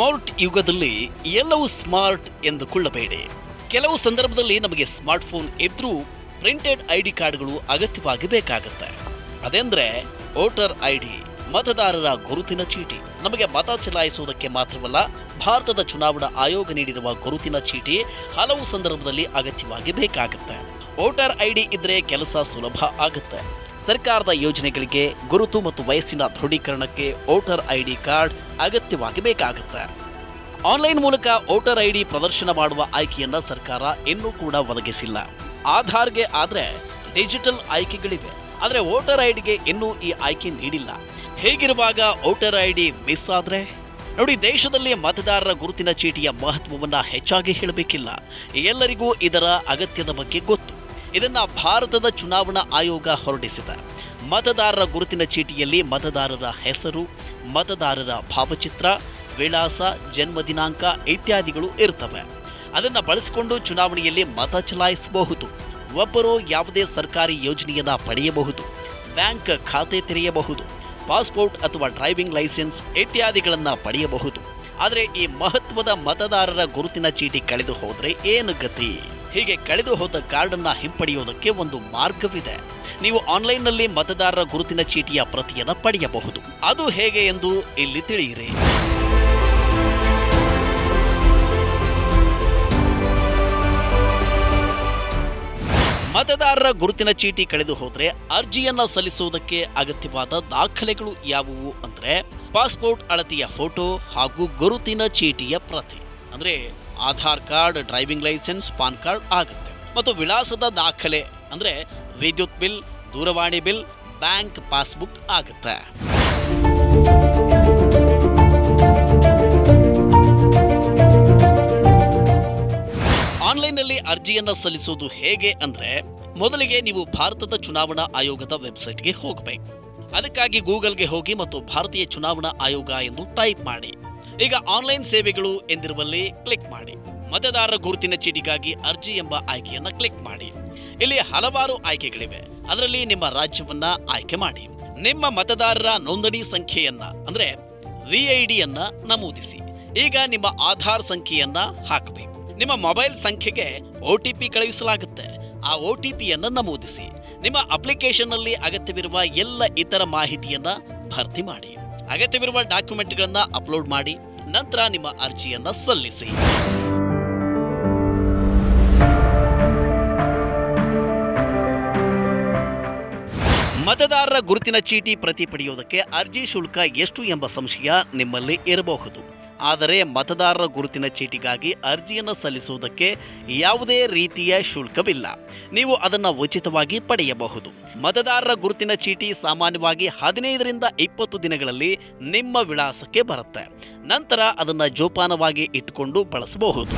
Smart ಯುಗದಲ್ಲಿ ಎಲ್ಲವೂ smart ಎಂದುಕೊಳ್ಳಬೇಡಿ. ಕೆಲವು ಸಂದರ್ಭದಲ್ಲಿ ನಮಗೆ ಸ್ಮಾರ್ಟ್ಫೋನ್ ಇದ್ರೂ ಪ್ರಿಂಟೆಡ್ ಐಡಿ ಕಾರ್ಡ್ಗಳು ಅಗತ್ಯವಾಗಿ ಬೇಕಾಗುತ್ತೆ. ಅದೆಂದ್ರೆ ವೋಟರ್ ಐಡಿ, ಮತದಾರರ ಗುರುತಿನ ಚೀಟಿ. ನಮಗೆ ಮತ ಚಲಾಯಿಸುವುದಕ್ಕೆ ಮಾತ್ರವಲ್ಲ, ಭಾರತದ ಚುನಾವಣಾ ಆಯೋಗ ನೀಡಿರುವ ಗುರುತಿನ ಚೀಟಿ ಹಲವು ಸಂದರ್ಭದಲ್ಲಿ ಅಗತ್ಯವಾಗಿ ಬೇಕಾಗುತ್ತೆ. ವೋಟರ್ ಐಡಿ ಇದ್ರೆ ಕೆಲಸ ಸುಲಭ ಆಗುತ್ತೆ. ಸರ್ಕಾರದ ಯೋಜನೆಗಳಿಗೆ, ಗುರುತು ಮತ್ತು ವಯಸ್ಸಿನ ದೃಢೀಕರಣಕ್ಕೆ ವೋಟರ್ ಐಡಿ ಕಾರ್ಡ್ ಅಗತ್ಯವಾಗಿ ಬೇಕಾಗುತ್ತೆ. ಆನ್ಲೈನ್ ಮೂಲಕ ವೋಟರ್ ಐಡಿ ಪ್ರದರ್ಶನ ಮಾಡುವ ಆಯ್ಕೆಯನ್ನ ಸರ್ಕಾರ ಇನ್ನೂ ಕೂಡ ಒದಗಿಸಿಲ್ಲ. ಆಧಾರ್ಗೆ ಆದ್ರೆ ಡಿಜಿಟಲ್ ಆಯ್ಕೆಗಳಿವೆ, ಆದರೆ ವೋಟರ್ ಐಡಿಗೆ ಇನ್ನೂ ಈ ಆಯ್ಕೆ ನೀಡಿಲ್ಲ. ಹೇಗಿರುವಾಗ ವೋಟರ್ ಐಡಿ ಮಿಸ್ ಆದ್ರೆ ನೋಡಿ, ದೇಶದಲ್ಲಿ ಮತದಾರರ ಗುರುತಿನ ಚೀಟಿಯ ಮಹತ್ವವನ್ನ ಹೆಚ್ಚಾಗಿ ಹೇಳಬೇಕಿಲ್ಲ. ಎಲ್ಲರಿಗೂ ಇದರ ಅಗತ್ಯದ ಬಗ್ಗೆ ಗೊತ್ತು. ಇದನ್ನ ಭಾರತದ ಚುನಾವಣಾ ಆಯೋಗ ಹೊರಡಿಸಿದೆ. ಮತದಾರರ ಗುರುತಿನ ಚೀಟಿಯಲ್ಲಿ ಮತದಾರರ ಹೆಸರು, ಮತದಾರರ ಭಾವಚಿತ್ರ, ವಿಳಾಸ, ಜನ್ಮ ದಿನಾಂಕ ಇತ್ಯಾದಿಗಳು ಇರ್ತವೆ. ಅದನ್ನ ಬಳಸಿಕೊಂಡು ಚುನಾವಣೆಯಲ್ಲಿ ಮತ ಚಲಾಯಿಸಬಹುದು. ಒಬ್ಬರು ಯಾವುದೇ ಸರ್ಕಾರಿ ಯೋಜನೆಯನ್ನ ಪಡೆಯಬಹುದು, ಬ್ಯಾಂಕ್ ಖಾತೆ ತೆರೆಯಬಹುದು, ಪಾಸ್ಪೋರ್ಟ್ ಅಥವಾ ಡ್ರೈವಿಂಗ್ ಲೈಸೆನ್ಸ್ ಇತ್ಯಾದಿಗಳನ್ನ ಪಡೆಯಬಹುದು. ಆದರೆ ಈ ಮಹತ್ವದ ಮತದಾರರ ಗುರುತಿನ ಚೀಟಿ ಕಳೆದು ಹೋದ್ರೆ ಏನು ಗತಿ? ಹೀಗೆ ಕಳೆದು ಹೋದ ಕಾರ್ಡನ್ನ ಹಿಂಪಡೆಯೋದಕ್ಕೆ ಒಂದು ಮಾರ್ಗವಿದೆ. ನೀವು ಆನ್ಲೈನ್ನಲ್ಲಿ ಮತದಾರರ ಗುರುತಿನ ಚೀಟಿಯ ಪ್ರತಿಯನ್ನು ಪಡೆಯಬಹುದು. ಅದು ಹೇಗೆ ಎಂದು ಇಲ್ಲಿ ತಿಳಿಯಿರಿ. ಮತದಾರರ ಗುರುತಿನ ಚೀಟಿ ಕಳೆದು ಹೋದ್ರೆ ಅರ್ಜಿಯನ್ನ ಸಲ್ಲಿಸುವುದಕ್ಕೆ ಅಗತ್ಯವಾದ ದಾಖಲೆಗಳು ಯಾವುವು ಅಂದ್ರೆ ಪಾಸ್ಪೋರ್ಟ್ ಅಳತೆಯ ಫೋಟೋ ಹಾಗೂ ಗುರುತಿನ ಚೀಟಿಯ ಪ್ರತಿ ಅಂದ್ರೆ Aadhaar card, driving licence, PAN card ಆಗುತ್ತೆ. ಮತ್ತು ವಿಳಾಸದ ದಾಖಲೆ ಅಂದ್ರೆ ವಿದ್ಯುತ್ ಬಿಲ್, ದೂರವಾಣಿ ಬಿಲ್, ಬ್ಯಾಂಕ್ ಪಾಸ್ಬುಕ್ ಆಗುತ್ತೆ. ಆನ್ಲೈನ್ನಲ್ಲಿ ಅರ್ಜಿಯನ್ನ ಸಲ್ಲಿಸುವುದು ಹೇಗೆ ಅಂದ್ರೆ ಮೊದಲಿಗೆ ನೀವು ಭಾರತದ ಚುನಾವಣಾ ಆಯೋಗದ ವೆಬ್ಸೈಟ್ಗೆ ಹೋಗಬೇಕು. ಅದಕ್ಕಾಗಿ ಗೂಗಲ್ಗೆ ಹೋಗಿ ಮತ್ತು ಭಾರತೀಯ ಚುನಾವಣಾ ಆಯೋಗ ಎಂದು ಟೈಪ್ ಮಾಡಿ. ಈಗ ಆನ್ಲೈನ್ ಸೇವೆಗಳು ಎಂದಿರುವಲ್ಲಿ ಕ್ಲಿಕ್ ಮಾಡಿ. ಮತದಾರರ ಗುರುತಿನ ಚೀಟಿಗಾಗಿ ಅರ್ಜಿ ಎಂಬ ಆಯ್ಕೆಯನ್ನ ಕ್ಲಿಕ್ ಮಾಡಿ. ಇಲ್ಲಿ ಹಲವಾರು ಆಯ್ಕೆಗಳಿವೆ. ಅದರಲ್ಲಿ ನಿಮ್ಮ ರಾಜ್ಯವನ್ನ ಆಯ್ಕೆ ಮಾಡಿ. ನಿಮ್ಮ ಮತದಾರರ ನೋಂದಣಿ ಸಂಖ್ಯೆಯನ್ನ ಅಂದ್ರೆ VID ಯನ್ನ ನಮೂದಿಸಿ. ಈಗ ನಿಮ್ಮ ಆಧಾರ್ ಸಂಖ್ಯೆಯನ್ನ ಹಾಕಬೇಕು. ನಿಮ್ಮ ಮೊಬೈಲ್ ಸಂಖ್ಯೆಗೆ OTP ಕಳುಹಿಸಲಾಗುತ್ತೆ. ಆ OTPಯನ್ನ ನಮೂದಿಸಿ. ನಿಮ್ಮ ಅಪ್ಲಿಕೇಶನ್ ನಲ್ಲಿ ಅಗತ್ಯವಿರುವ ಎಲ್ಲ ಇತರ ಮಾಹಿತಿಯನ್ನ ಭರ್ತಿ ಮಾಡಿ. ಅಗತ್ಯವಿರುವ ಡಾಕ್ಯುಮೆಂಟ್ಗಳನ್ನ ಅಪ್ಲೋಡ್ ಮಾಡಿ. ನಂತರ ನಿಮ್ಮ ಅರ್ಜಿಯನ್ನ ಸಲ್ಲಿಸಿ. ಮತದಾರರ ಗುರುತಿನ ಚೀಟಿ ಪ್ರತಿ ಪಡೆಯುವುದಕ್ಕೆ ಅರ್ಜಿ ಶುಲ್ಕ ಎಷ್ಟು ಎಂಬ ಸಂಶಯ ನಿಮ್ಮಲ್ಲಿ ಇರಬಹುದು. ಆದರೆ ಮತದಾರರ ಗುರುತಿನ ಚೀಟಿಗಾಗಿ ಅರ್ಜಿಯನ್ನು ಸಲ್ಲಿಸುವುದಕ್ಕೆ ಯಾವುದೇ ರೀತಿಯ ಶುಲ್ಕವಿಲ್ಲ. ನೀವು ಅದನ್ನು ಉಚಿತವಾಗಿ ಪಡೆಯಬಹುದು. ಮತದಾರರ ಗುರುತಿನ ಚೀಟಿ ಸಾಮಾನ್ಯವಾಗಿ 15ರಿಂದ 20 ದಿನಗಳಲ್ಲಿ ನಿಮ್ಮ ವಿಳಾಸಕ್ಕೆ ಬರುತ್ತೆ. ನಂತರ ಅದನ್ನು ಜೋಪಾನವಾಗಿ ಇಟ್ಟುಕೊಂಡು ಬಳಸಬಹುದು.